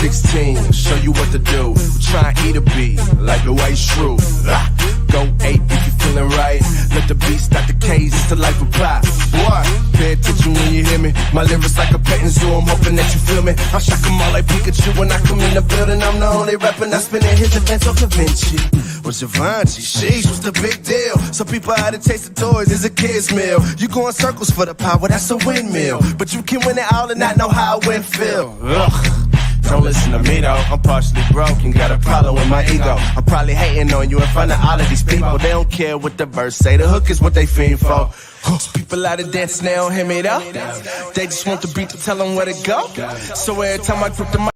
16, show you what to do. Try and eat a beat like the white shrew. Go 8 if you feeling right. Let the beat start the K's, it's the life of pop. Boy, pay attention when you hear me. My lyrics like a petting zoo, I'm hoping that you feel me. I shock 'em all like Pikachu when I come in the building. I'm the only rapper not spinning his events on Da Vinci. With Givenchy, sheesh, what's the big deal? Some people had to taste the toys as a kid's meal. You go in circles for the power, that's a windmill. But you can win it all and not know how it went feel. Ugh. Don't listen to me though, I'm partially broke and got a problem with my ego. I'm probably hating on you in front of all of these people. They don't care what the verse say, the hook is what they fiend for. People out of dance, they don't hear me though. They just want the beat to tell them where to go. So every time I grip the mic,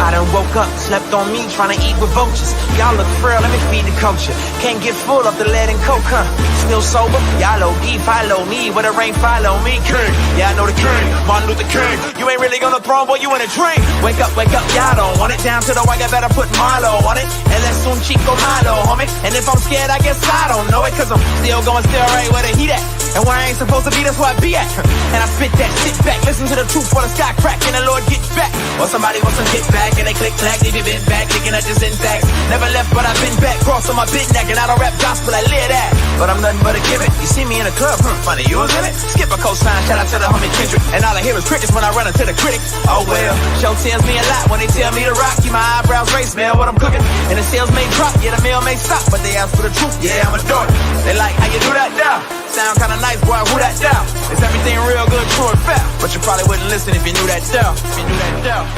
I done woke up, slept on me, trying to eat with vultures. Y'all look frail, let me feed the culture. Can't get full of the lead and coke, huh? Still sober? Y'all OD, follow me. Where the rain follow me, king. Yeah, I know the king, Martin Luther King. You ain't really gonna throne, boy, you in a dream. Wake up, y'all don't want it. Down to the white, I better put Marlo on it. And let's soon Chico Malo, homie. And if I'm scared, I guess I don't know it. Cause I'm still going still right where the heat at. And where I ain't supposed to be, that's where I be at. And I spit that shit back. Listen to the truth while the sky crack and the Lord gets back. Or somebody wants to get back and they click clack, leave you bent back, looking at the syntax. Never left, but I've been back, cross on my big neck, and I don't rap gospel, I live that. But I'm nothing but a gimmick. You see me in the club, funny, you was in it. Skip a cosign, shout out to the homie Kendrick. And all I hear is crickets when I run into the critics. Oh well, show tells me a lot when they tell me to rock. Keep my eyebrows raised, smell what I'm cooking. And the sales may drop, yeah, the meal may stop, but they ask for the truth, yeah, I'ma do it. They like, how you do that now? Sound kinda nice, boy, who that down? Is everything real good, true and fair? But you probably wouldn't listen if you knew that down. If you knew that down.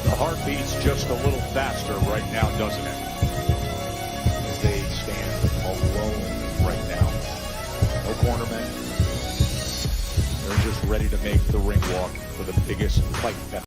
The heart beats just a little faster right now, doesn't it? They stand alone right now. No cornermen. They're just ready to make the ring walk for the biggest fight ever.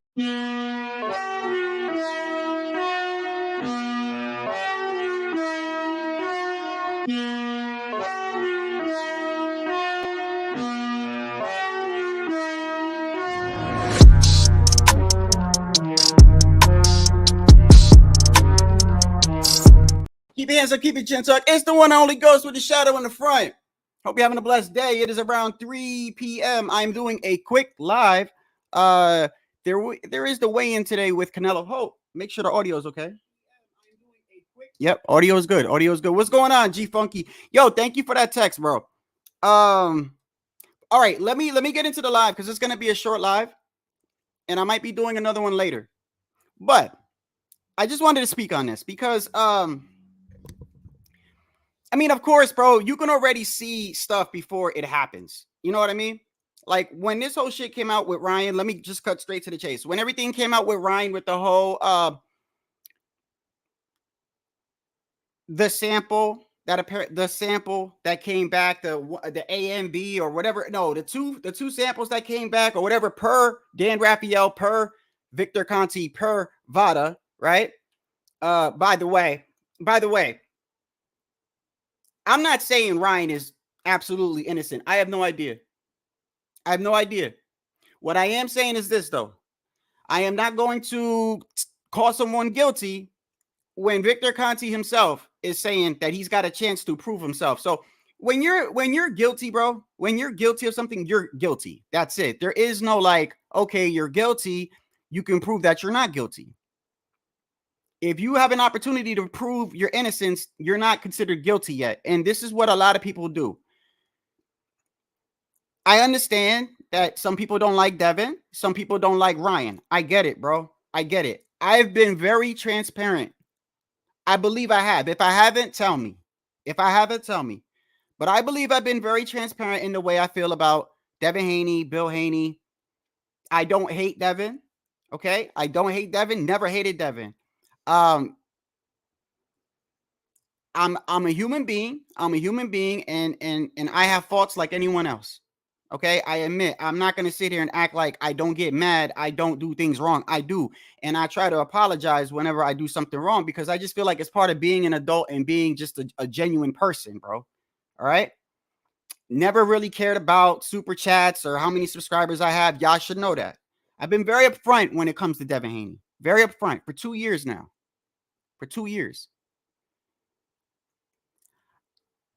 Keep your hands up, keep your chin tucked. It's the one and only Ghost with the shadow in the front. Hope you're having a blessed day. It is around 3 p.m. I'm doing a quick live. There is the weigh-in today with Canelo Hope. Make sure the audio is okay. Yep, audio is good. Audio is good. What's going on, G Funky? Yo, thank you for that text, bro. All right, let me get into the live because it's gonna be a short live, and I might be doing another one later. But I just wanted to speak on this because I mean, of course, bro, you can already see stuff before it happens. You know what I mean? Like when this whole shit came out with Ryan, let me just cut straight to the chase. When everything came out with Ryan with the whole the sample that came back, the A and B or whatever. No, the two samples that came back or whatever per Dan Raphael, per Victor Conti, per Vada, right? By the way, I'm not saying Ryan is absolutely innocent. I have no idea. What I am saying is this, though. I am not going to call someone guilty when Victor Conti himself is saying that he's got a chance to prove himself. So when you're guilty, bro, when you're guilty of something, you're guilty. That's it. There is no like, okay, you're guilty. You can prove that you're not guilty. If you have an opportunity to prove your innocence, you're not considered guilty yet. And this is what a lot of people do. I understand that some people don't like Devin. Some people don't like Ryan. I get it, bro. I get it. I've been very transparent. I believe I have. If I haven't, tell me. But I believe I've been very transparent in the way I feel about Devin Haney, Bill Haney. I don't hate Devin. Okay? I don't hate Devin. Never hated Devin. I'm a human being. And I have faults like anyone else. Okay, I admit I'm not going to sit here and act like I don't get mad. I don't do things wrong. I do. And I try to apologize whenever I do something wrong because I just feel like it's part of being an adult and being just a genuine person, bro. All right. Never really cared about super chats or how many subscribers I have. Y'all should know that. I've been very upfront when it comes to Devin Haney. Very upfront for 2 years now. For 2 years.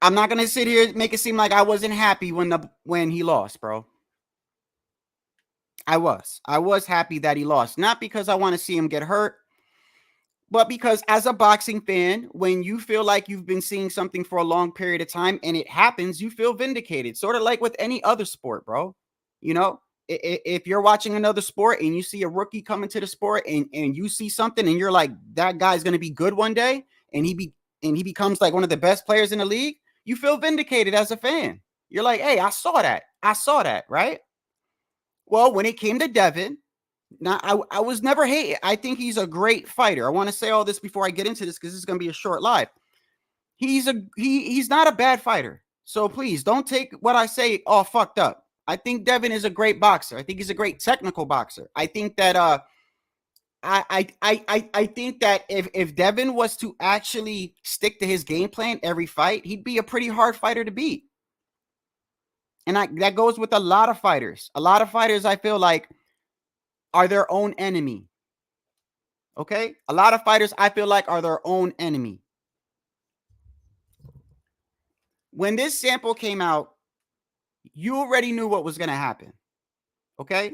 I'm not going to sit here and make it seem like I wasn't happy when he lost, bro. I was happy that he lost, not because I want to see him get hurt, but because as a boxing fan, when you feel like you've been seeing something for a long period of time and it happens, you feel vindicated, sort of like with any other sport, bro. You know, if you're watching another sport and you see a rookie come into the sport and you see something and you're like, that guy's going to be good one day and he becomes like one of the best players in the league, you feel vindicated as a fan. You're like, hey, I saw that, right? Well, when it came to Devin, now I was never hating. I think he's a great fighter. I want to say all this before I get into this because this is going to be a short live. He's not a bad fighter. So please don't take what I say all fucked up. I think Devin is a great boxer. I think he's a great technical boxer. I think that I think that if Devin was to actually stick to his game plan every fight, he'd be a pretty hard fighter to beat. And that goes with a lot of fighters. A lot of fighters, I feel like, are their own enemy. Okay? A lot of fighters, I feel like, are their own enemy. When this sample came out, you already knew what was going to happen. Okay?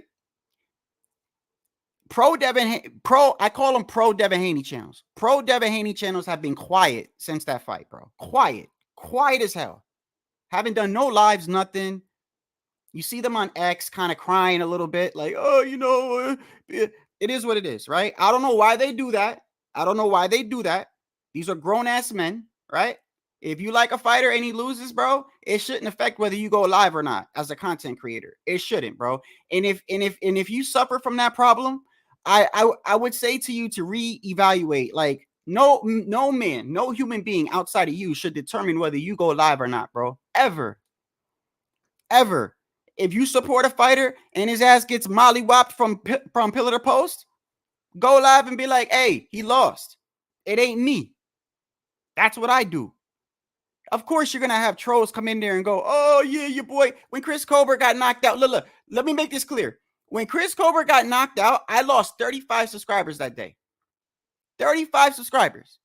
I call them pro Devin Haney channels. Pro Devin Haney channels have been quiet since that fight, bro. Quiet as hell. Haven't done no lives, nothing. You see them on X kind of crying a little bit like, oh, it is what it is, right? I don't know why they do that. These are grown-ass men, right? If you like a fighter and he loses, bro, it shouldn't affect whether you go live or not as a content creator. It shouldn't, bro. And if you suffer from that problem, I would say to you to reevaluate. Like, no man, no human being outside of you should determine whether you go live or not, bro. Ever. If you support a fighter and his ass gets mollywopped from pillar to post, go live and be like, hey, he lost. It ain't me. That's what I do. Of course, you're going to have trolls come in there and go, oh, yeah, your boy. When Chris Colbert got knocked out, look, let me make this clear. When Chris Colbert got knocked out, I lost 35 subscribers that day. 35 subscribers.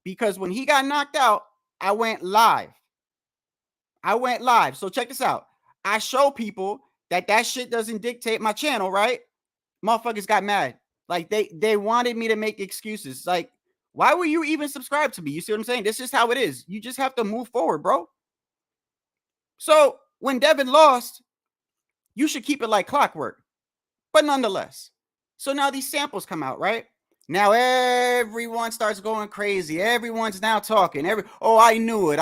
Because when he got knocked out, I went live. So check this out. I show people that shit doesn't dictate my channel, right? Motherfuckers got mad. Like they wanted me to make excuses. Like, why were you even subscribed to me? You see what I'm saying? This is how it is. You just have to move forward, bro. So when Devin lost, you should keep it like clockwork. But nonetheless. So now these samples come out, right? Now everyone starts going crazy. Everyone's now talking. I knew it.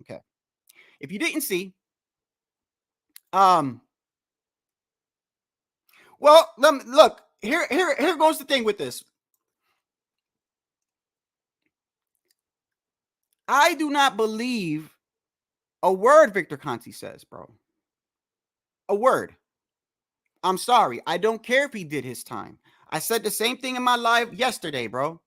Okay. If you didn't see, well, look, here goes the thing with this. I do not believe a word Victor Conti says, bro. A word. I'm sorry. I don't care if he did his time. I said the same thing in my live yesterday, bro.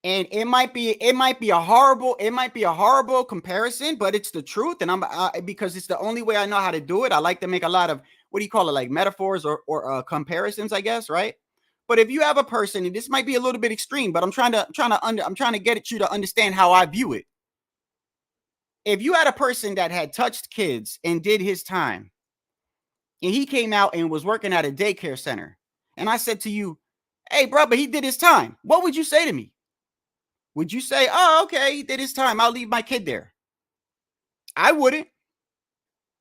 And it might be a horrible comparison, but it's the truth. And because it's the only way I know how to do it. I like to make a lot of, what do you call it? Like metaphors or comparisons, I guess. Right. But if you have a person, and this might be a little bit extreme, but I'm trying to get at you to understand how I view it. If you had a person that had touched kids and did his time, and he came out and was working at a daycare center, and I said to you, hey, bro, but he did his time, what would you say to me? Would you say, oh, okay, he did his time, I'll leave my kid there? I wouldn't.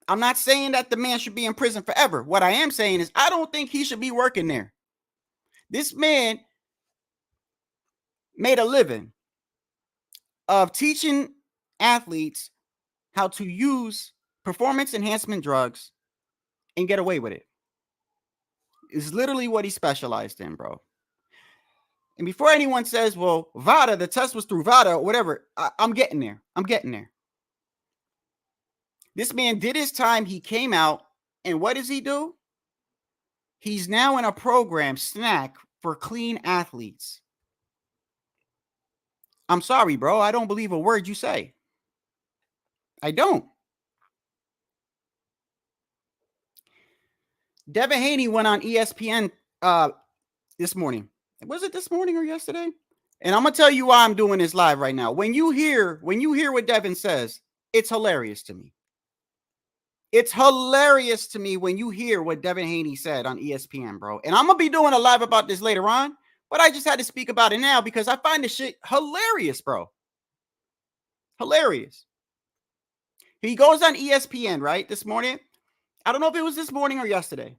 I'm not saying that the man should be in prison forever. What I am saying is I don't think he should be working there. This man made a living of teaching athletes how to use performance enhancement drugs and get away with it. It's literally what he specialized in, bro. And before anyone says, well, VADA, the test was through VADA or whatever, I'm getting there. This man did his time. He came out, and what does he do? He's now in a program, Snack, for clean athletes. I'm sorry, bro. I don't believe a word you say. I don't. Devin Haney went on ESPN this morning. Was it this morning or yesterday? And I'm gonna tell you why I'm doing this live right now. When you hear what Devin says, it's hilarious to me. It's hilarious to me when you hear what Devin Haney said on ESPN, bro. And I'm gonna be doing a live about this later on, but I just had to speak about it now because I find this shit hilarious, bro. Hilarious. He goes on ESPN, right, this morning. I don't know if it was this morning or yesterday,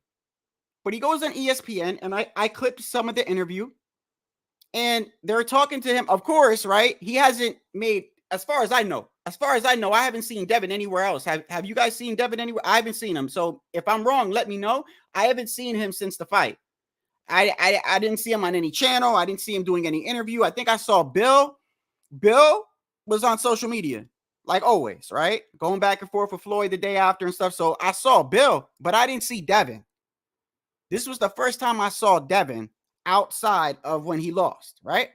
but he goes on ESPN, and I clipped some of the interview, and they're talking to him. Of course, right? He hasn't made, as far as I know, I haven't seen Devin anywhere else. Have you guys seen Devin anywhere? I haven't seen him. So if I'm wrong, let me know. I haven't seen him since the fight. I didn't see him on any channel. I didn't see him doing any interview. I think I saw Bill. Bill was on social media, like always, right? Going back and forth with Floyd the day after and stuff. So I saw Bill, but I didn't see Devin. This was the first time I saw Devin outside of when he lost, right?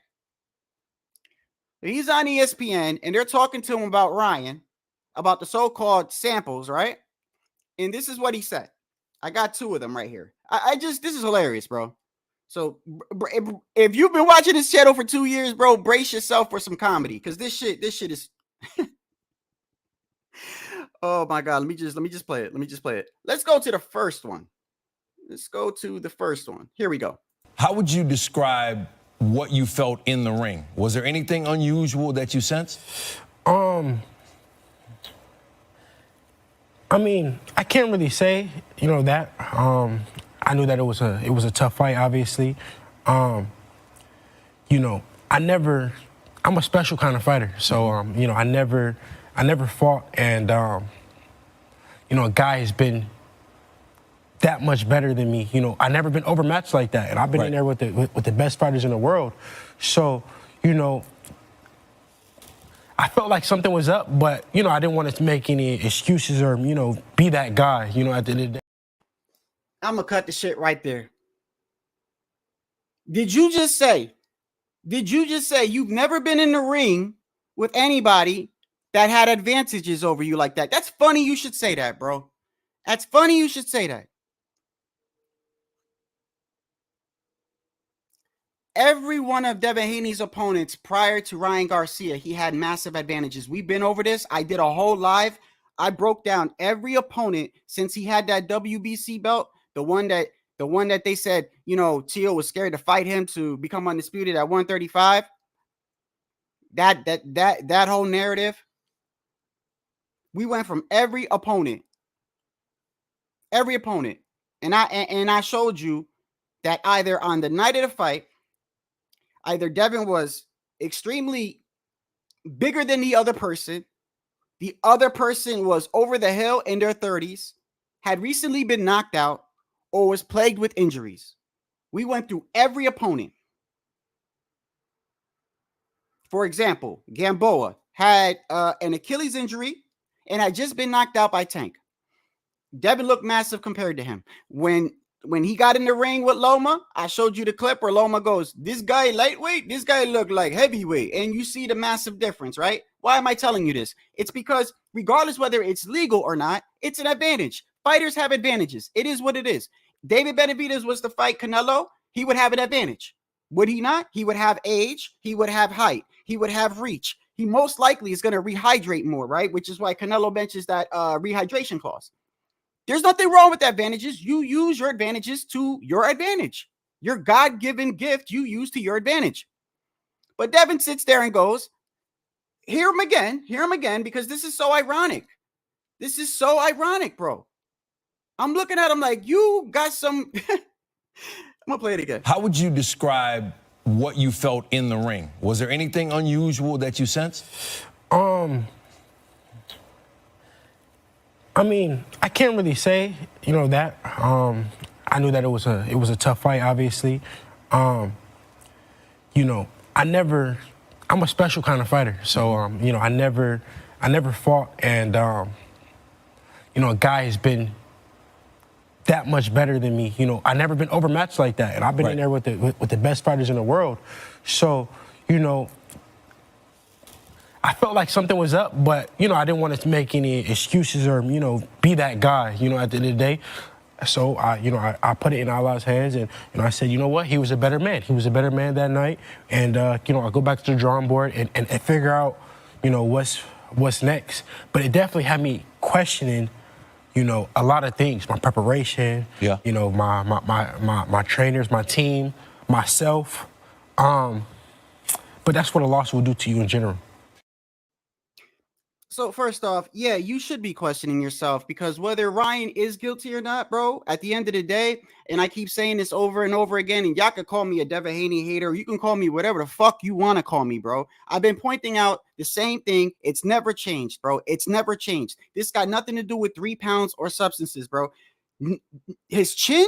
He's on ESPN, and they're talking to him about Ryan, about the so-called samples, right? And this is what he said. I got two of them right here. This is hilarious, bro. So if you've been watching this channel for 2 years, bro, brace yourself for some comedy, because this shit is oh my God. Let me just play it. Let's go to the first one. Here we go. How would you describe what you felt in the ring? Was there anything unusual that you sensed? I mean, I can't really say, that. I knew that it was a tough fight, obviously. I'm a special kind of fighter. So, I never fought, and a guy has been that much better than me. I never been overmatched like that, and I've been in there with the best fighters in the world. So, I felt like something was up, but I didn't want to make any excuses or be that guy. At the end of the day. I'm gonna cut the shit right there. Did you just say you've never been in the ring with anybody that had advantages over you like that? That's funny you should say that, bro. That's funny you should say that. Every one of Devin Haney's opponents prior to Ryan Garcia, he had massive advantages. We've been over this. I did a whole live. I broke down every opponent since he had that WBC belt. The one that they said, Teal was scared to fight him to become undisputed at 135. That whole narrative. We went from every opponent. And I showed you that either on the night of the fight, either Devin was extremely bigger than the other person was over the hill in their 30s, had recently been knocked out, or was plagued with injuries. We went through every opponent. For example, Gamboa had an Achilles injury and had just been knocked out by Tank. Devin looked massive compared to him. When he got in the ring with Loma, I showed you the clip where Loma goes, this guy lightweight, this guy looked like heavyweight. And you see the massive difference, right? Why am I telling you this? It's because regardless whether it's legal or not, it's an advantage. Fighters have advantages. It is what it is. David Benavidez was to fight Canelo. He would have an advantage. Would he not? He would have age. He would have height. He would have reach. He most likely is going to rehydrate more, right? Which is why Canelo mentions that rehydration clause. There's nothing wrong with advantages. You use your advantages to your advantage. Your God-given gift you use to your advantage. But Devin sits there and goes, hear him again, because this is so ironic. This is so ironic, bro. I'm looking at him like, you got some... I'm going to play it again. How would you describe what you felt in the ring? Was there anything unusual that you sensed? I mean, I can't really say, that. I knew that it was a tough fight, obviously. I'm a special kind of fighter. So, I never fought, and a guy has been that much better than me. I never been overmatched like that, and I've been in there with the best fighters in the world. So, I felt like something was up, but I didn't want to make any excuses or be that guy. At the end of the day. So I put it in Allah's hands, and I said, you know what? He was a better man. He was a better man that night, and I go back to the drawing board and figure out what's next. But it definitely had me questioning a lot of things: my preparation, my trainers, my team, myself. But that's what a loss will do to you in general. So first off, yeah, you should be questioning yourself, because whether Ryan is guilty or not, bro, at the end of the day, and I keep saying this over and over again, and y'all can call me a Devin Haney hater, or you can call me whatever the fuck you want to call me, bro. I've been pointing out the same thing. It's never changed, bro. It's never changed. This got nothing to do with 3 pounds or substances, bro. His chin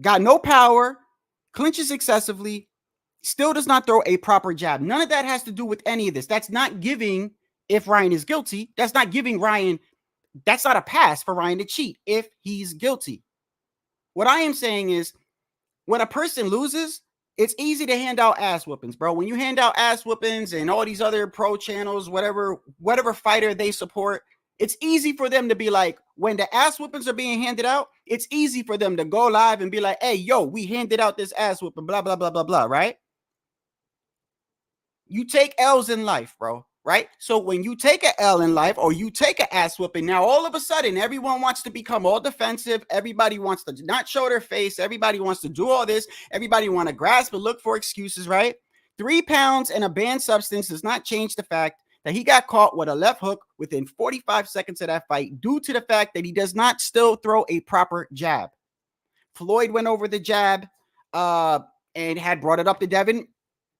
got no power, clinches excessively, still does not throw a proper jab. None of that has to do with any of this. That's not giving, if Ryan is guilty, that's not giving Ryan, that's not a pass for Ryan to cheat if he's guilty. What I am saying is, when a person loses, it's easy to hand out ass whoopings, bro. When you hand out ass whoopings and all these other pro channels, whatever fighter they support, it's easy for them to be like, when the ass whoopings are being handed out, it's easy for them to go live and be like, hey, yo, we handed out this ass whooping, blah, blah, blah, blah, blah, right? You take L's in life, bro. Right? So when you take an L in life, or you take an ass whooping, now all of a sudden everyone wants to become all defensive. Everybody wants to not show their face. Everybody wants to do all this. Everybody want to grasp and look for excuses, right? 3 pounds and a banned substance does not change the fact that he got caught with a left hook within 45 seconds of that fight, due to the fact that he does not still throw a proper jab. Floyd went over the jab and had brought it up to Devin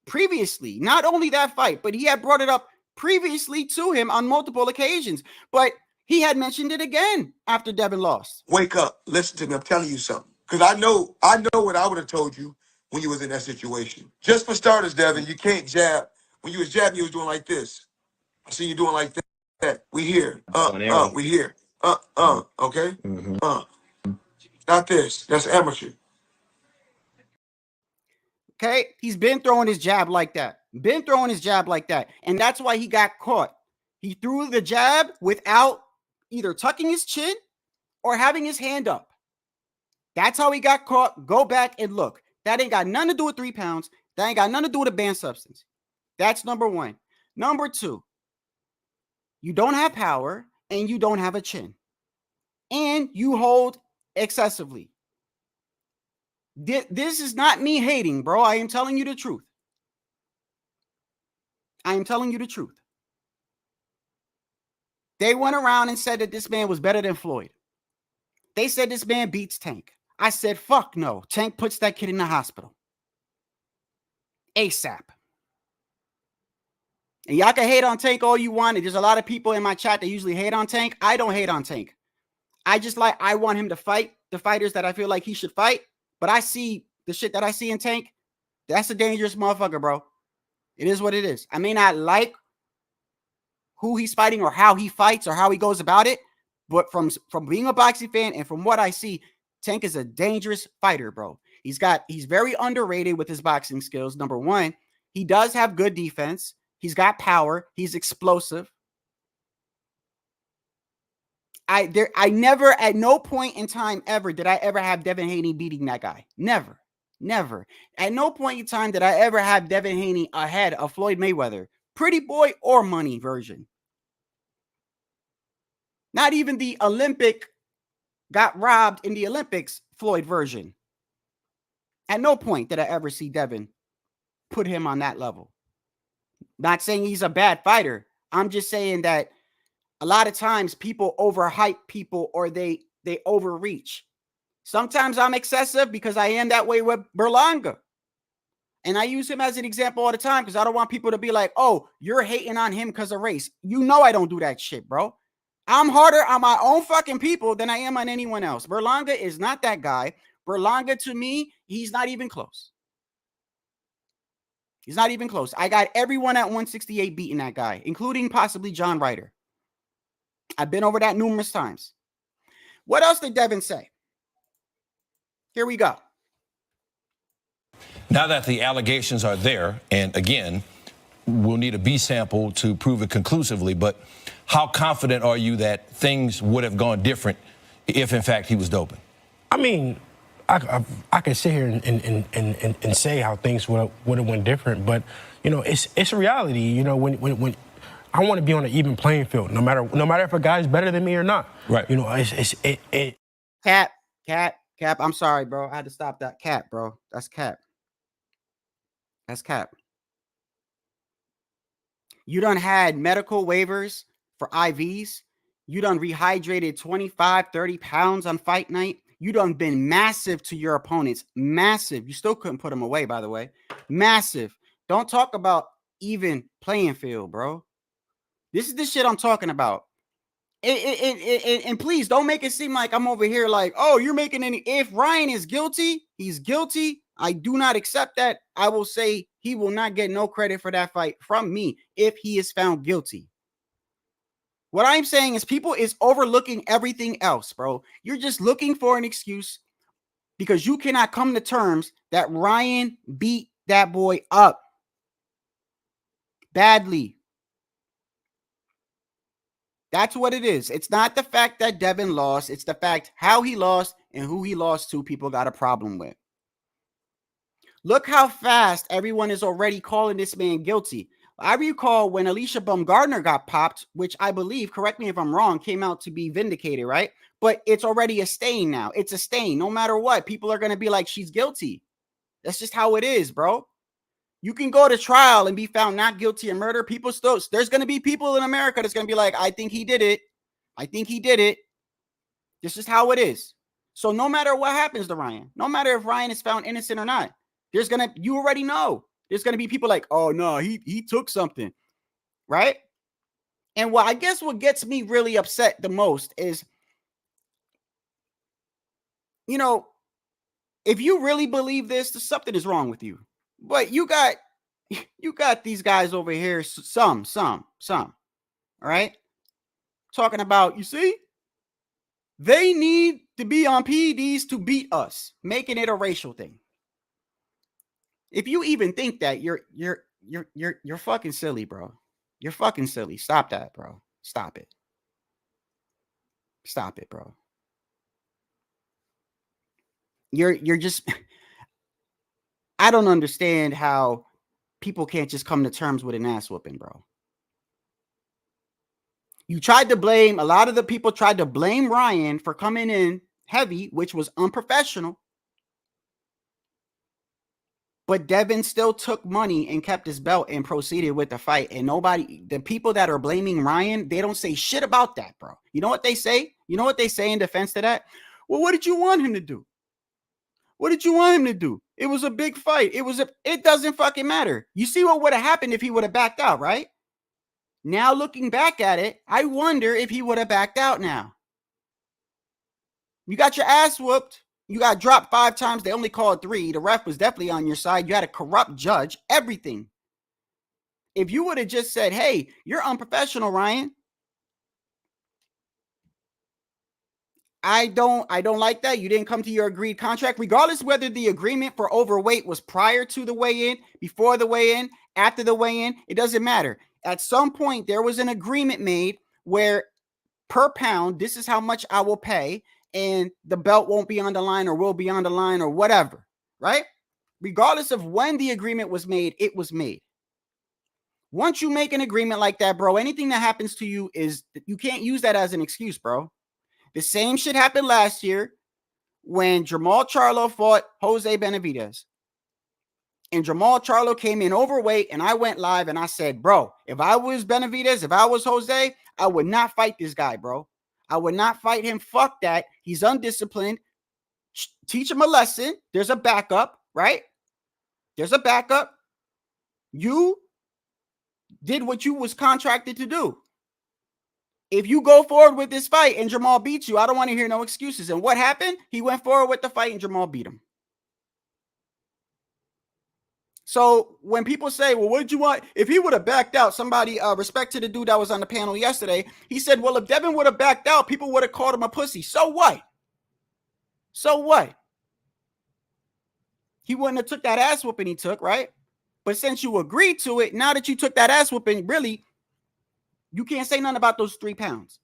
previously. Not only that fight, but he had brought it up previously to him on multiple occasions, but he had mentioned it again after Devin lost. Wake up, listen to me. I'm telling you something, because I know what I would have told you when you was in that situation. Just for starters, Devin, you can't jab. When you was jabbing, you was doing like this. I see you doing like that. We here. We here. Okay. Not this. That's amateur. Okay, he's been throwing his jab like that. And that's why he got caught. He threw the jab without either tucking his chin or having his hand up. That's how he got caught. Go back and look. That ain't got nothing to do with 3 pounds. That ain't got nothing to do with a banned substance. That's number one. Number two, you don't have power and you don't have a chin. And you hold excessively. This is not me hating, bro. I am telling you the truth. They went around and said that this man was better than Floyd. They said this man beats Tank. I said, fuck no. Tank puts that kid in the hospital ASAP. And y'all can hate on Tank all you want. And there's a lot of people in my chat that usually hate on Tank. I don't hate on Tank. I want him to fight the fighters that I feel like he should fight. But I see the shit that I see in Tank. That's a dangerous motherfucker, bro. It is what it is. I may not like who he's fighting or how he fights or how he goes about it, but from being a boxing fan and from what I see, Tank is a dangerous fighter, bro. He's very underrated with his boxing skills. Number one, he does have good defense. He's got power. He's explosive. I never, at no point in time ever, did I ever have Devin Haney beating that guy. Never. At no point in time did I ever have Devin Haney ahead of Floyd Mayweather, pretty boy or money version. Not even the Olympic got robbed in the Olympics Floyd version. At no point did I ever see Devin put him on that level. Not saying he's a bad fighter. I'm just saying that a lot of times people overhype people or they overreach. Sometimes I'm excessive because I am that way with Berlanga. And I use him as an example all the time because I don't want people to be like, oh, you're hating on him because of race. You know I don't do that shit, bro. I'm harder on my own fucking people than I am on anyone else. Berlanga is not that guy. Berlanga, to me, he's not even close. He's not even close. I got everyone at 168 beating that guy, including possibly John Ryder. I've been over that numerous times. What else did Devin say? Here we go. Now that the allegations are there, and again, we'll need a B sample to prove it conclusively, but how confident are you that things would have gone different if, in fact, he was doping? I mean, I could sit here and say how things would have went different, but you know, it's a reality. You know, when I want to be on an even playing field, no matter if a guy's better than me or not. Right. You know, it. Cap. I'm sorry, bro. I had to stop that. Cap, bro. That's cap. That's cap. You done had medical waivers for IVs. You done rehydrated 25, 30 pounds on fight night. You done been massive to your opponents. Massive. You still couldn't put them away, by the way. Massive. Don't talk about even playing field, bro. This is the shit I'm talking about. And please don't make it seem like I'm over here like, oh, you're making any. If Ryan is guilty, he's guilty. I do not accept that. I will say he will not get no credit for that fight from me if he is found guilty. What I'm saying is people is overlooking everything else, bro. You're just looking for an excuse because you cannot come to terms that Ryan beat that boy up badly. That's what it is. It's not the fact that Devin lost. It's the fact how he lost and who he lost to people got a problem with. Look how fast everyone is already calling this man guilty. I recall when Alicia Baumgardner got popped, which I believe, correct me if I'm wrong, came out to be vindicated, right? But it's already a stain now. It's a stain. No matter what, people are going to be like, she's guilty. That's just how it is, bro. You can go to trial and be found not guilty of murder. People still, there's going to be people in America that's going to be like, I think he did it. I think he did it. This is how it is. So no matter what happens to Ryan, no matter if Ryan is found innocent or not, you already know. There's going to be people like, oh, no, he took something, right? And I guess what gets me really upset the most is, you know, if you really believe this, something is wrong with you. But you got these guys over here, some, all right? Talking about, you see, they need to be on PEDs to beat us, making it a racial thing. If you even think that, you're fucking silly, bro. You're fucking silly. Stop that, bro. Stop it. Stop it, bro. You're just I don't understand how people can't just come to terms with an ass whooping, bro. You tried to blame, a lot of the people tried to blame Ryan for coming in heavy, which was unprofessional. But Devin still took money and kept his belt and proceeded with the fight. And the people that are blaming Ryan, they don't say shit about that, bro. You know what they say? You know what they say in defense to that? Well, what did you want him to do? What did you want him to do? It was a big fight. It doesn't fucking matter. You see what would have happened if he would have backed out, right? Now looking back at it, I wonder if he would have backed out now. You got your ass whooped. You got dropped 5 times. They only called 3. The ref was definitely on your side. You had a corrupt judge, everything. If you would have just said, hey, you're unprofessional, Ryan. I don't like that. You didn't come to your agreed contract, regardless whether the agreement for overweight was prior to the weigh-in, before the weigh-in, after the weigh-in. It doesn't matter. At some point, there was an agreement made where per pound, this is how much I will pay, and the belt won't be on the line or will be on the line or whatever, right? Regardless of when the agreement was made, it was made. Once you make an agreement like that, bro, anything that happens to you you can't use that as an excuse, bro. The same shit happened last year when Jamal Charlo fought Jose Benavidez. And Jamal Charlo came in overweight, and I went live and I said, bro, if I was Benavidez, if I was Jose, I would not fight this guy, bro. I would not fight him. Fuck that. He's undisciplined. Teach him a lesson. There's a backup, right? There's a backup. You did what you was contracted to do. If you go forward with this fight and Jamal beats you, I don't want to hear no excuses. And what happened? He went forward with the fight and Jamal beat him. So when people say, well, what did you want? If he would have backed out, somebody, respect to the dude that was on the panel yesterday, he said, well, if Devin would have backed out, people would have called him a pussy. So what? So what? He wouldn't have took that ass whooping he took, right? But since you agreed to it, now that you took that ass whooping, really, you can't say nothing about those 3 pounds.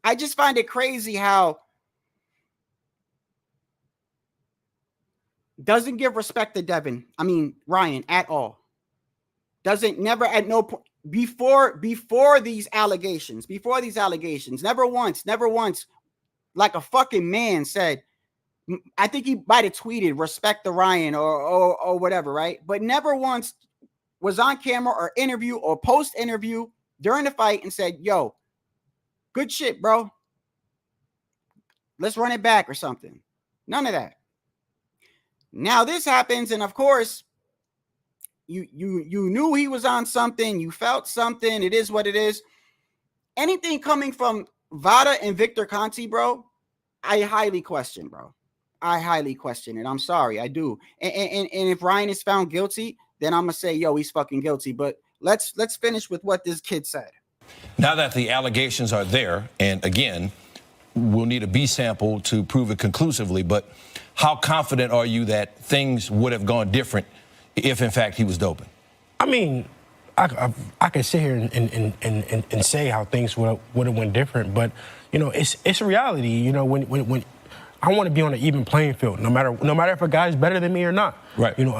I just find it crazy how doesn't give respect to Ryan at all. Doesn't never at no point before these allegations, never once, like a fucking man said, I think he might have tweeted respect to Ryan or whatever, right? But never once was on camera or interview or post interview during the fight and said, yo, good shit, bro. Let's run it back or something. None of that. Now this happens, and of course, you knew he was on something. You felt something. It is what it is. Anything coming from Vada and Victor Conti, bro, I highly question, bro. I highly question it. I'm sorry, I do. And if Ryan is found guilty, then I'm gonna say, yo, he's fucking guilty. But let's finish with what this kid said. Now that the allegations are there, and again, we'll need a B sample to prove it conclusively, but how confident are you that things would have gone different if, in fact, he was doping? I mean, I could sit here and say how things would have went different, but you know, it's a reality. You know, when I want to be on an even playing field, no matter if a guy's better than me or not. Right. You know,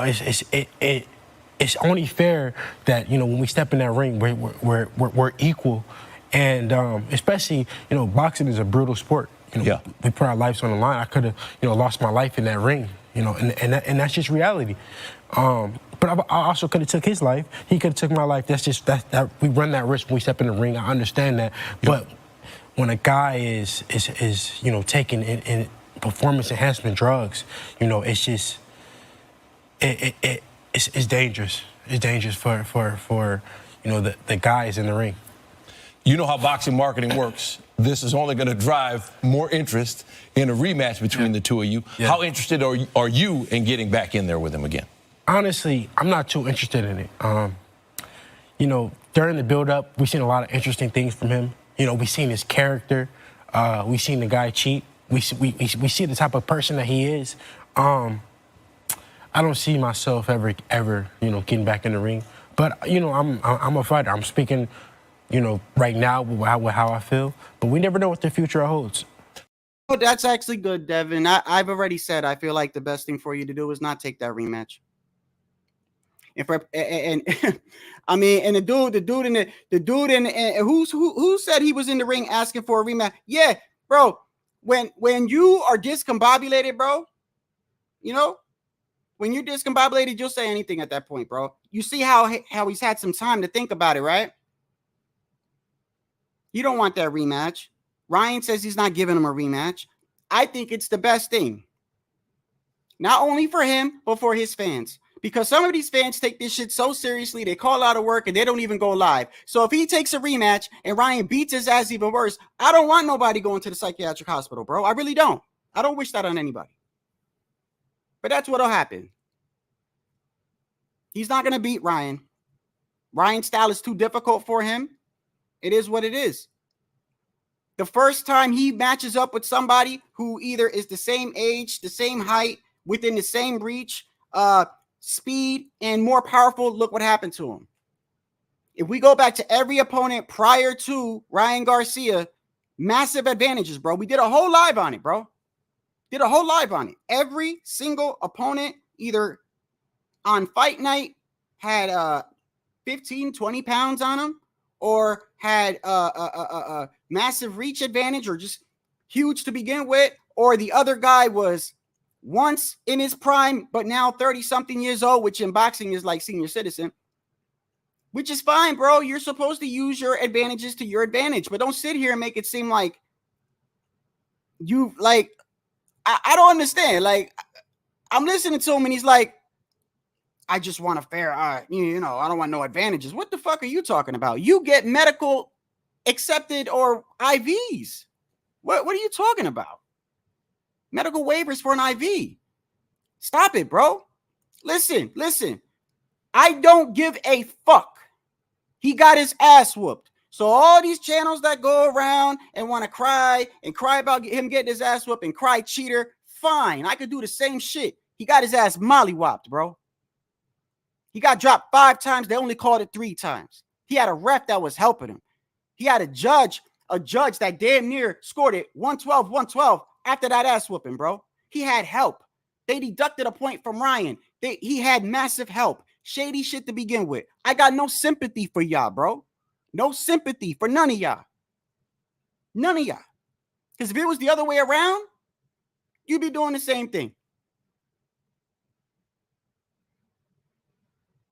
it's only fair that, you know, when we step in that ring, we're equal, and especially, you know, boxing is a brutal sport. You know, we put our lives on the line. I could have, you know, lost my life in that ring. You know, and that's just reality. But I also could have took his life. He could have took my life. That's just that we run that risk when we step in the ring. I understand that. But when a guy is you know, taking in performance enhancement drugs, you know, it's just it's dangerous. It's dangerous for you know, the guys in the ring. You know how boxing marketing works. This is only going to drive more interest in a rematch between the two of you. Yeah. How interested are you in getting back in there with him again? Honestly, I'm not too interested in it. You know, during the build-up, we've seen a lot of interesting things from him. You know, we've seen his character. We've seen the guy cheat. We see the type of person that he is. I don't see myself ever, you know, getting back in the ring. But you know, I'm a fighter. I'm speaking, you know, right now with how I feel. But we never know what the future holds. Oh, that's actually good, Devin. I've already said I feel like the best thing for you to do is not take that rematch. And I mean, and the dude who said he was in the ring asking for a rematch? Yeah, bro. When you are discombobulated, bro, you know, when you're discombobulated, you'll say anything at that point, bro. You see how he's had some time to think about it, right? You don't want that rematch. Ryan says he's not giving him a rematch. I think it's the best thing. Not only for him, but for his fans. Because some of these fans take this shit so seriously, they call out of work and they don't even go live. So if he takes a rematch and Ryan beats his ass even worse, I don't want nobody going to the psychiatric hospital, bro. I really don't. I don't wish that on anybody. But that's what'll happen. He's not going to beat Ryan. Ryan's style is too difficult for him. It is what it is. The first time he matches up with somebody who either is the same age, the same height, within the same reach, speed, and more powerful, look what happened to him. If we go back to every opponent prior to Ryan Garcia, massive advantages, bro. We did a whole live on it, bro. Did a whole live on it. Every single opponent, either on fight night, had 15, 20 pounds on them, or had a massive reach advantage, or just huge to begin with, or the other guy was once in his prime, but now 30-something years old, which in boxing is like senior citizen, which is fine, bro. You're supposed to use your advantages to your advantage, but don't sit here and make it seem like you, like, I don't understand. Like, I'm listening to him and he's like, I just want a fair, you know, I don't want no advantages. What the fuck are you talking about? You get medical accepted or IVs. What are you talking about? Medical waivers for an IV. Stop it, bro. Listen. I don't give a fuck. He got his ass whooped. So all these channels that go around and want to cry about him getting his ass whooped and cry cheater, fine. I could do the same shit. He got his ass mollywopped, bro. He got dropped 5 times. They only called it 3 times. He had a ref that was helping him. He had a judge that damn near scored it 112 after that ass whooping, bro. He had help. They deducted a point from Ryan. He had massive help. Shady shit to begin with. I got no sympathy for y'all, bro. No sympathy for none of y'all. None of y'all. Because if it was the other way around, you'd be doing the same thing.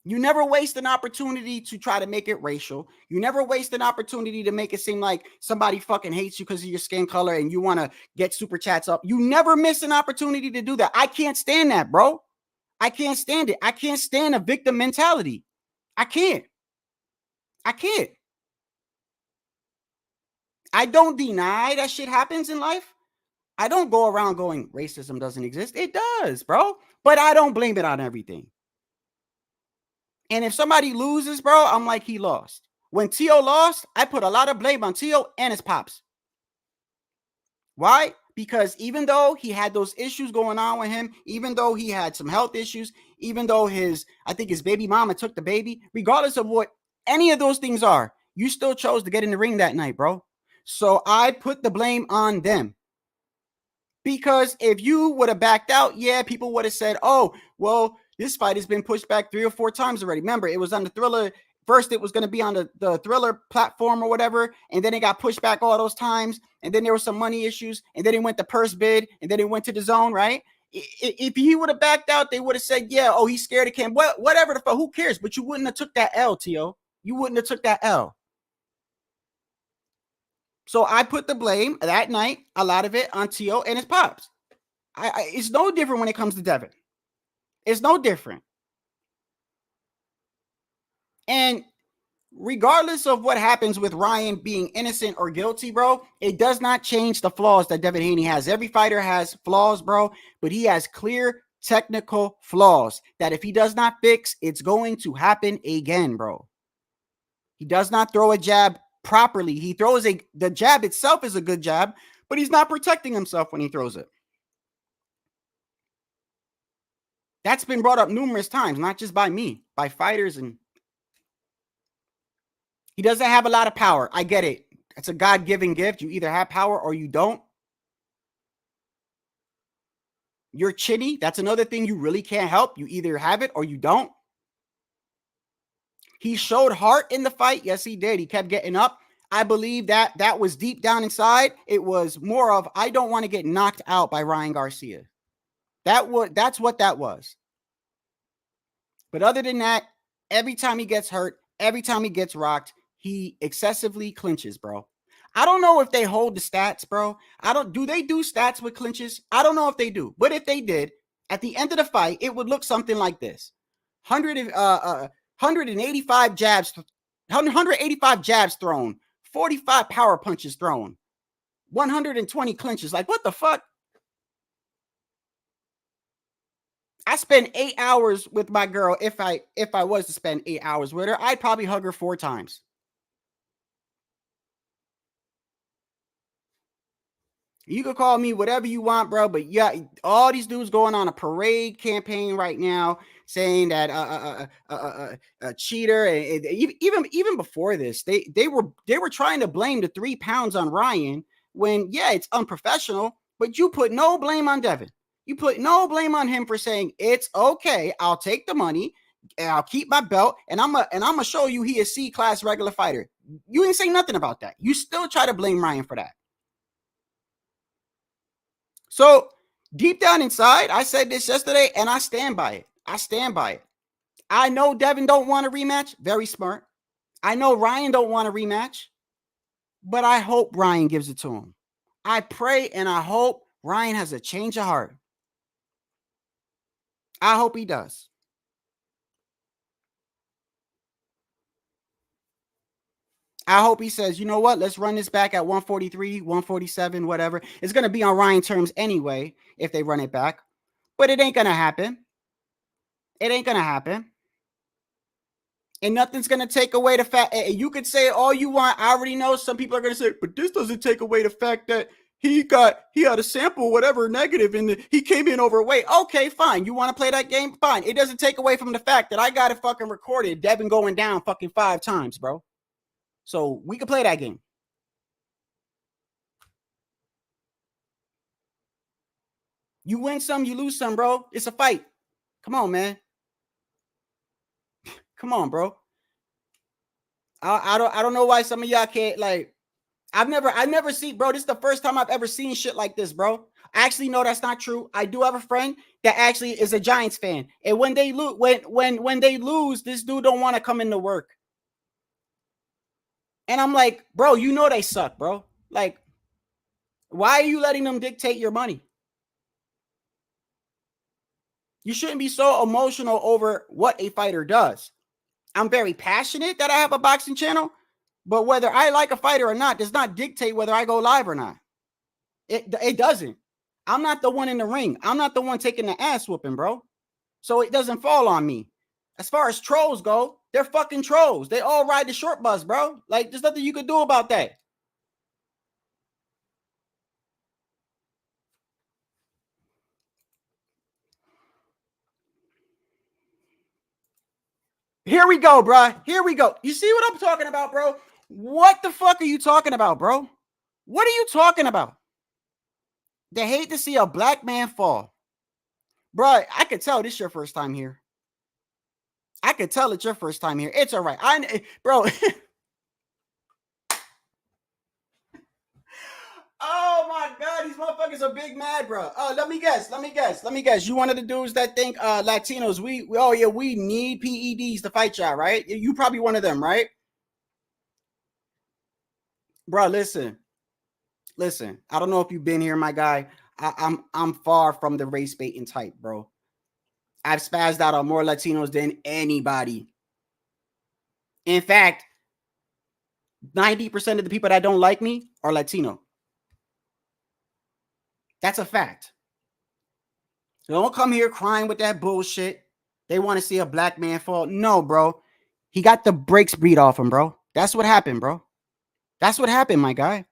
You never waste an opportunity to try to make it racial. You never waste an opportunity to make it seem like somebody fucking hates you because of your skin color and you want to get super chats up. You never miss an opportunity to do that. I can't stand that, bro. I can't stand it. I can't stand a victim mentality. I can't. I don't deny that shit happens in life. I don't go around going, racism doesn't exist. It does, bro. But I don't blame it on everything. And if somebody loses, bro, I'm like, he lost. When T.O. lost, I put a lot of blame on T.O. and his pops. Why? Because even though he had those issues going on with him, even though he had some health issues, even though I think his baby mama took the baby, regardless of what any of those things are, you still chose to get in the ring that night, bro. So I put the blame on them. Because if you would have backed out, yeah, people would have said, oh, well, this fight has been pushed back 3 or 4 times already. Remember, it was on the Thriller. First, it was going to be on the Thriller platform or whatever, and then it got pushed back all those times, and then there were some money issues, and then it went to Purse Bid, and then it went to the Zone, right? If he would have backed out, they would have said, yeah, oh, he's scared of Cam. Whatever the fuck, who cares? But you wouldn't have took that L, T.O. You wouldn't have took that L. So I put the blame that night, a lot of it, on T.O. and his pops. It's no different when it comes to Devin. It's no different. And regardless of what happens with Ryan being innocent or guilty, bro, it does not change the flaws that Devin Haney has. Every fighter has flaws, bro, but he has clear technical flaws that if he does not fix, it's going to happen again, bro. He does not throw a jab properly. He throws the jab itself is a good jab, but he's not protecting himself when he throws it. That's been brought up numerous times, not just by me, by fighters. And he doesn't have a lot of power. I get it. It's a God-given gift. You either have power or you don't. You're chinny. That's another thing you really can't help. You either have it or you don't. He showed heart in the fight. Yes, he did. He kept getting up. I believe that was deep down inside. It was more of, I don't want to get knocked out by Ryan Garcia. That's what that was. But other than that, every time he gets hurt, every time he gets rocked, he excessively clinches, bro. I don't know if they hold the stats, bro. Do they do stats with clinches? I don't know if they do. But if they did, at the end of the fight, it would look something like this. 185 jabs thrown, 45 power punches thrown, 120 clinches. Like, what the fuck? I spend 8 hours with my girl. If I was to spend 8 hours with her, I'd probably hug her 4 times. You could call me whatever you want, bro. But yeah, all these dudes going on a parade campaign right now saying that a cheater. And even before this, they were trying to blame the 3 pounds on Ryan when, yeah, it's unprofessional. But you put no blame on Devin. You put no blame on him for saying it's okay. I'll take the money. And I'll keep my belt, and I'm gonna show you he is C-class regular fighter. You ain't say nothing about that. You still try to blame Ryan for that. So deep down inside, I said this yesterday, and I stand by it. I know Devin don't want a rematch. Very smart. I know Ryan don't want a rematch, but I hope Ryan gives it to him. I pray and I hope Ryan has a change of heart. I hope he does. I hope he says, you know what? Let's run this back at 143, 147, whatever. It's going to be on Ryan terms anyway if they run it back. But it ain't going to happen. It ain't gonna happen. And nothing's gonna take away the fact. You could say all you want. I already know some people are gonna say, but this doesn't take away the fact that he had a sample, whatever, negative, and he came in overweight. Okay, fine. You want to play that game? Fine. It doesn't take away from the fact that I got it fucking recorded. Devin going down fucking 5 times, bro. So we can play that game. You win some, you lose some, bro. It's a fight. Come on, man. Come on, bro. I don't know why some of y'all can't, like, I've never seen, bro. This is the first time I've ever seen shit like this, bro. I actually know that's not true. I do have a friend that actually is a Giants fan, and when they lose, when they lose, this dude don't want to come into work. And I'm like, bro, you know they suck, bro. Like, why are you letting them dictate your money? You shouldn't be so emotional over what a fighter does. I'm very passionate that I have a boxing channel, but whether I like a fighter or not does not dictate whether I go live or not. It doesn't. I'm not the one in the ring. I'm not the one taking the ass whooping, bro. So it doesn't fall on me. As far as trolls go, they're fucking trolls. They all ride the short bus, bro. Like, there's nothing you could do about that. Here we go, bro. Here we go. You see what I'm talking about, bro? What the fuck are you talking about, bro? What are you talking about? They hate to see a black man fall. Bro, I could tell this your first time here. I could tell it's your first time here. It's all right. Bro. Oh my God, these motherfuckers are big mad, bro. Let me guess. You one of the dudes that think Latinos, we need PEDs to fight y'all, right? You probably one of them, right? Bro, listen. I don't know if you've been here, my guy. I'm far from the race baiting type, bro. I've spazzed out on more Latinos than anybody. In fact, 90% of the people that don't like me are Latino. That's a fact. So don't come here crying with that bullshit. They want to see a black man fall. No, bro. He got the brakes beat off him, bro. That's what happened, bro. That's what happened, my guy.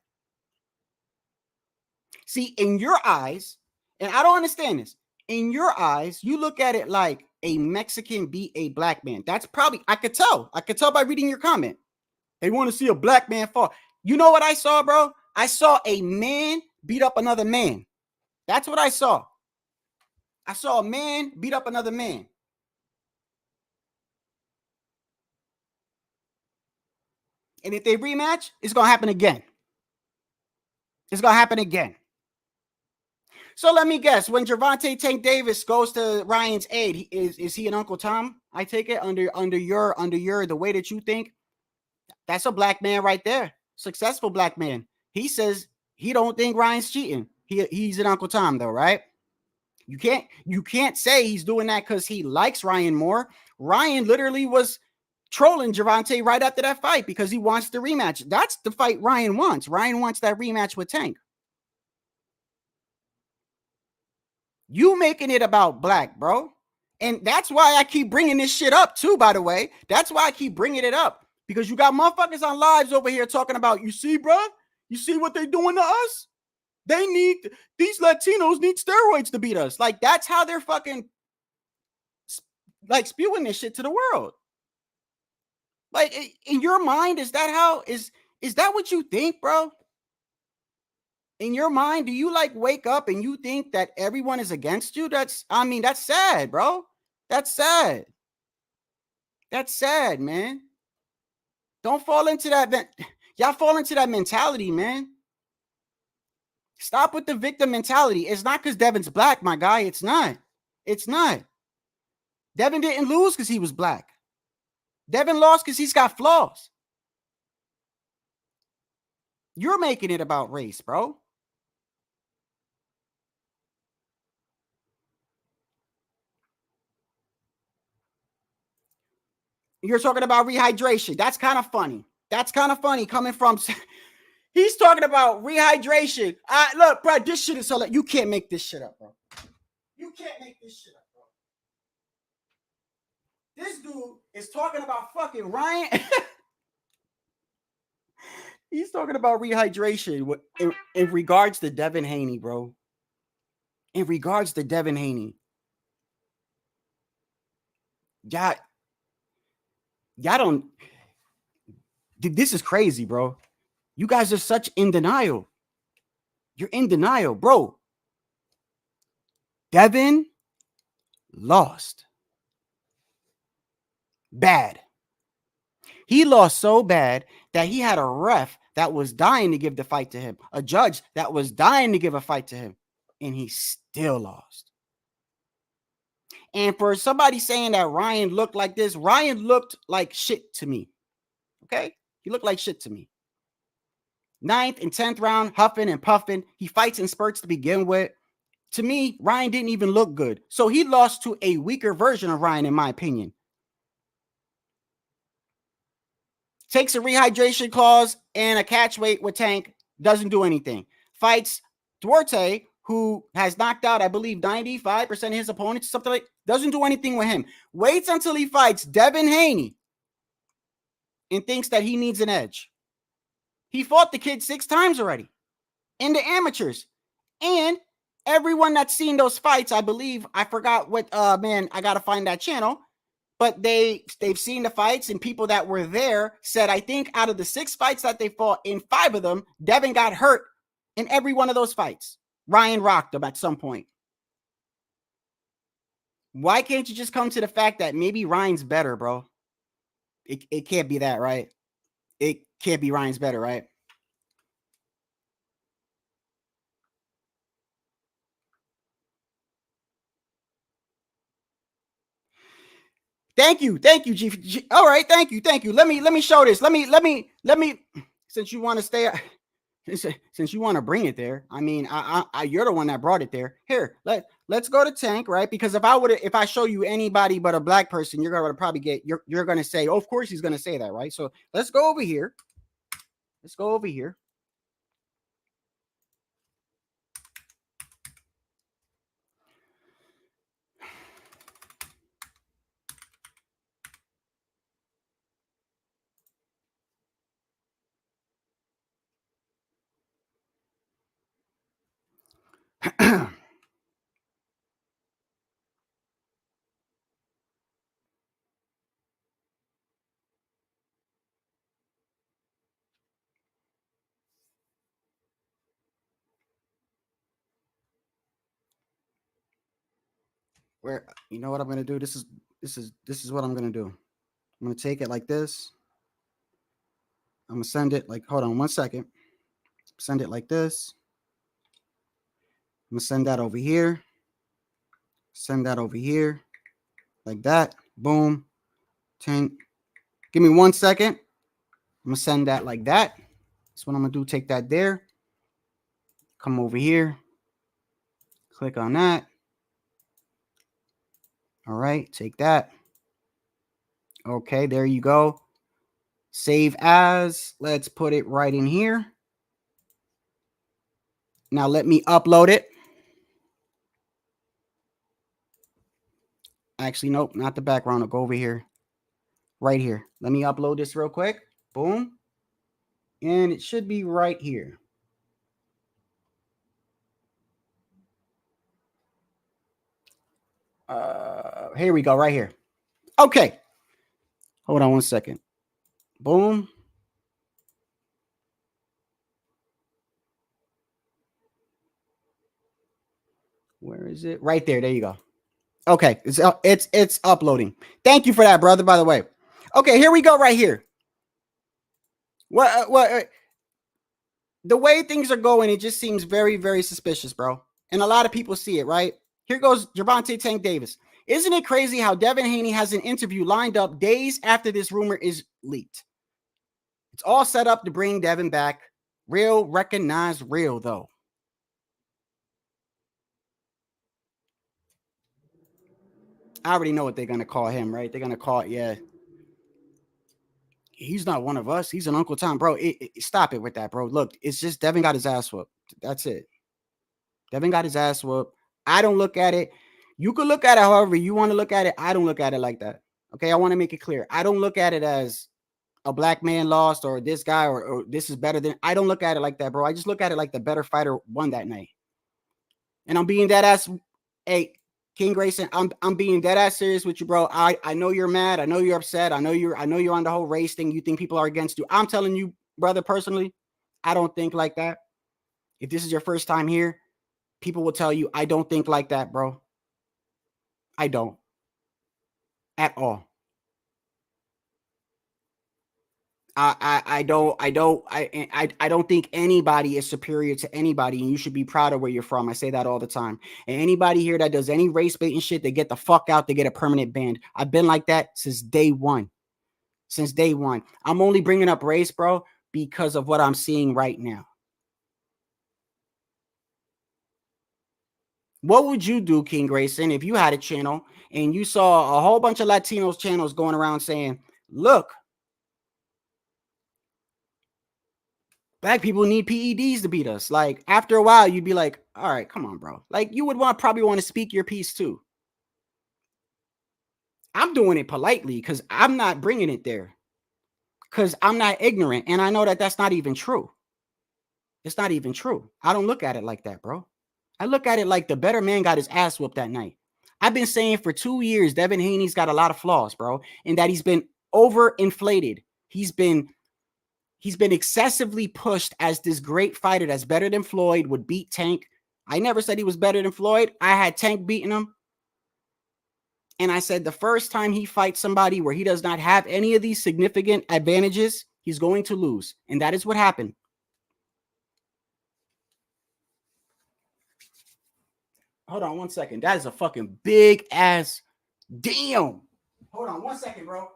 See, in your eyes, and I don't understand this, in your eyes, you look at it like a Mexican beat a black man. That's probably, I could tell by reading your comment. They want to see a black man fall. You know what I saw, bro? I saw a man beat up another man. That's what I saw. I saw a man beat up another man. And if they rematch, it's going to happen again. It's going to happen again. So let me guess. When Gervonta Tank Davis goes to Ryan's aid, is he an Uncle Tom? I take it under your the way that you think. That's a black man right there. Successful black man. He says he don't think Ryan's cheating. He's an Uncle Tom though, right? You can't say he's doing that because he likes Ryan more. Ryan literally was trolling Gervonta right after that fight because he wants the rematch. That's the fight Ryan wants. Ryan wants that rematch with Tank. You making it about black, bro. And that's why I keep bringing this shit up too, by the way. That's why I keep bringing it up. Because you got motherfuckers on lives over here talking about, you see, bro? You see what they doing to us? These Latinos need steroids to beat us. Like, that's how they're fucking, like, spewing this shit to the world. Like, in your mind, is that what you think, bro? In your mind, do you, like, wake up and you think that everyone is against you? That's sad, bro. That's sad. That's sad, man. Don't fall into that. Y'all fall into that mentality, man. Stop with the victim mentality. It's not because Devin's black, my guy. It's not. It's not. Devin didn't lose because he was black. Devin lost because he's got flaws. You're making it about race, bro. You're talking about rehydration. That's kind of funny. That's kind of funny coming from... He's talking about rehydration. Look, bro, this shit is so... You can't make this shit up, bro. You can't make this shit up, bro. This dude is talking about fucking Ryan. He's talking about rehydration in regards to Devin Haney, bro. In regards to Devin Haney. Y'all don't. Dude, this is crazy, bro. You guys are such in denial. You're in denial, bro. Devin lost. Bad. He lost so bad that he had a ref that was dying to give the fight to him, a judge that was dying to give a fight to him, and he still lost. And for somebody saying that Ryan looked like this, Ryan looked like shit to me. Okay? He looked like shit to me. 9th and 10th round, huffing and puffing. He fights in spurts to begin with. To me, Ryan didn't even look good. So he lost to a weaker version of Ryan, in my opinion. Takes a rehydration clause and a catch weight with Tank. Doesn't do anything. Fights Duarte, who has knocked out, I believe, 95% of his opponents, something like. Doesn't do anything with him. Waits until he fights Devin Haney and thinks that he needs an edge. He fought the kid 6 times already in the amateurs. And everyone that's seen those fights, I believe, I forgot what, man, I got to find that channel. But they've seen the fights, and people that were there said, I think out of the 6 fights that they fought, in 5 of them, Devin got hurt in every one of those fights. Ryan rocked him at some point. Why can't you just come to the fact that maybe Ryan's better, bro? It can't be that, right? It can't be Ryan's better, right? Thank you, G. All right, thank you. Let me show this. Let me. Since you want to stay, since you want to bring it there, I mean, you're the one that brought it there. Here, let's go to Tank, right? Because if I show you anybody but a black person, you're gonna probably get you're gonna say, oh, of course he's gonna say that, right? So let's go over here. Let's go over here. Where, you know what I'm gonna do? This is what I'm gonna do. I'm gonna take it like this. I'm gonna send it like, hold on 1 second. Send it like this. I'm gonna send that over here. Send that over here. Like that. Boom. Tank. Give me 1 second. I'm gonna send that like that. That's what I'm gonna do. Take that there. Come over here. Click on that. All right, take that. Okay, there you go. Save as. Let's put it right in here. Now let me upload it. Actually, nope, not the background. I'll go over here. Right here. Let me upload this real quick. Boom. And it should be right here. Here we go, right here. Okay. Hold on 1 second. Boom. Where is it? Right there. There you go. Okay, it's uploading. Thank you for that, brother, by the way. Okay, here we go right here. What the way things are going, it just seems very, very suspicious, bro. And a lot of people see it, right? Here goes Gervonta Tank Davis. Isn't it crazy how Devin Haney has an interview lined up days after this rumor is leaked? It's all set up to bring Devin back. Real, recognized real, though. I already know what they're going to call him, right? They're going to call it, yeah. He's not one of us. He's an Uncle Tom. Bro, stop it with that, bro. Look, it's just Devin got his ass whooped. That's it. Devin got his ass whooped. I don't look at it. You can look at it however you want to look at it. I don't look at it like that. Okay, I want to make it clear. I don't look at it as a black man lost or this guy or this is better than. I don't look at it like that, bro. I just look at it like the better fighter won that night. And I'm being dead ass. Hey, King Grayson, I'm being dead ass serious with you, bro. I know you're mad. I know you're upset. I know you're on the whole race thing. You think people are against you. I'm telling you, brother, personally, I don't think like that. If this is your first time here, people will tell you I don't think like that, bro. I don't. At all. I don't think anybody is superior to anybody, and you should be proud of where you're from. I say that all the time. And anybody here that does any race baiting shit, they get the fuck out. They get a permanent ban. I've been like that since day one. Since day one. I'm only bringing up race, bro, because of what I'm seeing right now. What would you do, King Grayson, if you had a channel and you saw a whole bunch of Latinos channels going around saying, look, black people need PEDs to beat us? Like, after a while, you'd be like, all right, come on, bro. Like, you would probably want to speak your piece too. I'm doing it politely because I'm not bringing it there. Because I'm not ignorant. And I know that that's not even true. It's not even true. I don't look at it like that, bro. I look at it like the better man got his ass whooped that night. I've been saying for 2 years, Devin Haney's got a lot of flaws, bro. And that he's been overinflated. He's been excessively pushed as this great fighter that's better than Floyd, would beat Tank. I never said he was better than Floyd. I had Tank beating him. And I said the first time he fights somebody where he does not have any of these significant advantages, he's going to lose. And that is what happened. Hold on 1 second. That is a fucking big ass damn. Hold on 1 second, bro.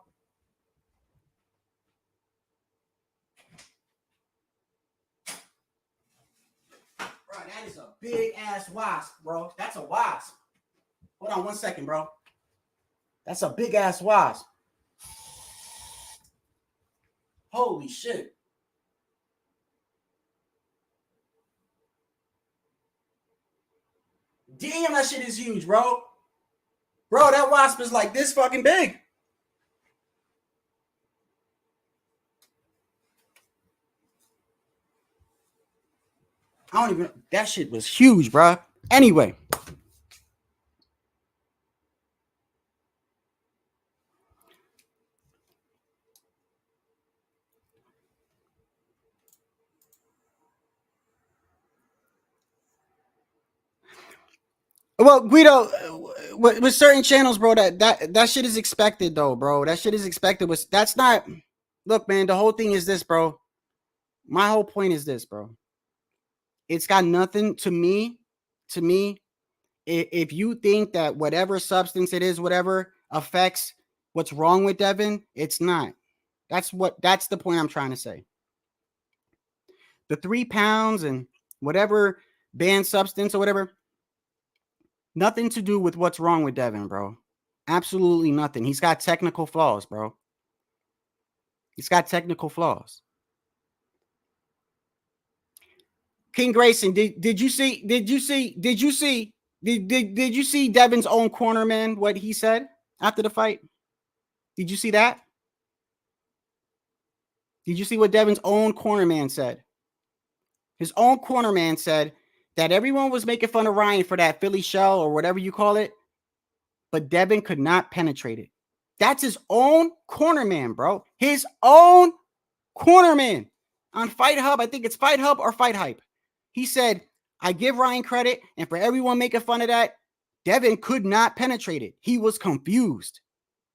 Bro, that is a big ass wasp, bro. That's a wasp. Hold on 1 second, bro. That's a big ass wasp. Holy shit. Damn, that shit is huge, bro. Bro, that wasp is like this fucking big. I don't even, that shit was huge, bro. Anyway. Well, Guido, with certain channels, bro, that shit is expected, though, bro. That shit is expected. That's not. Look, man, the whole thing is this, bro. My whole point is this, bro. It's got nothing to me. If you think that whatever substance it is, whatever affects what's wrong with Devin, it's not. That's the point I'm trying to say. The 3 pounds and whatever banned substance or whatever. Nothing to do with what's wrong with Devin, bro. Absolutely nothing. He's got technical flaws, bro. He's got technical flaws. King Grayson, did you see Devin's own corner man, what he said after the fight? Did you see that? Did you see what Devin's own corner man said? His own corner man said that everyone was making fun of Ryan for that Philly shell or whatever you call it, but Devin could not penetrate it. That's his own corner man, bro. His own corner man on Fight Hub. I think it's Fight Hub or Fight Hype. He said, I give Ryan credit, and for everyone making fun of that, Devin could not penetrate it. He was confused.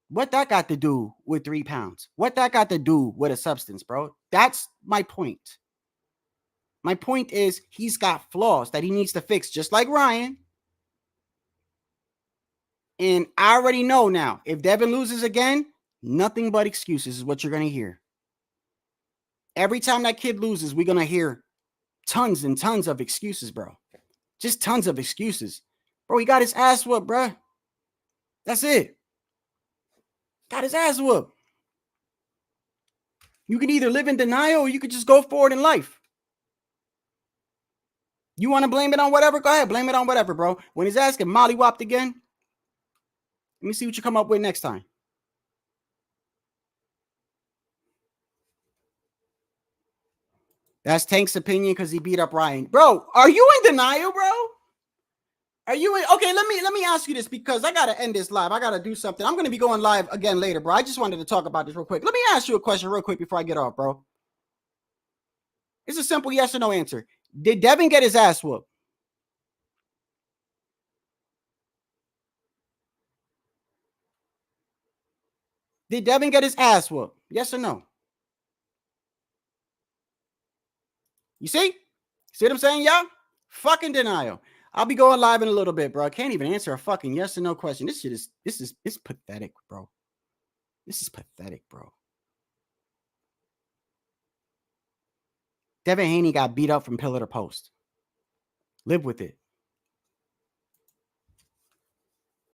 What that got to do with 3 pounds? What that got to do with a substance, bro? That's my point. My point is he's got flaws that he needs to fix, just like Ryan. And I already know now, if Devin loses again, nothing but excuses is what you're going to hear. Every time that kid loses, we're going to hear tons and tons of excuses, bro. Just tons of excuses. Bro, he got his ass whooped, bro. That's it. Got his ass whooped. You can either live in denial or you could just go forward in life. You want to blame it on whatever? Go ahead, blame it on whatever, bro. When he's asking mollywopped again, let me see what you come up with next time. That's Tank's opinion because he beat up Ryan. Bro, are you in denial, bro? Are you in? Okay, let me ask you this because I gotta end this live. I gotta do something. I'm gonna be going live again later, bro. I just wanted to talk about this real quick. Let me ask you a question real quick before I get off, bro. It's a simple yes or no answer. Did Devin get his ass whooped? Did Devin get his ass whooped? Yes or no? You see? See what I'm saying, y'all? Fucking denial. I'll be going live in a little bit, bro. I can't even answer a fucking yes or no question. This shit is pathetic, bro. This is pathetic, bro. Devin Haney got beat up from pillar to post. Live with it.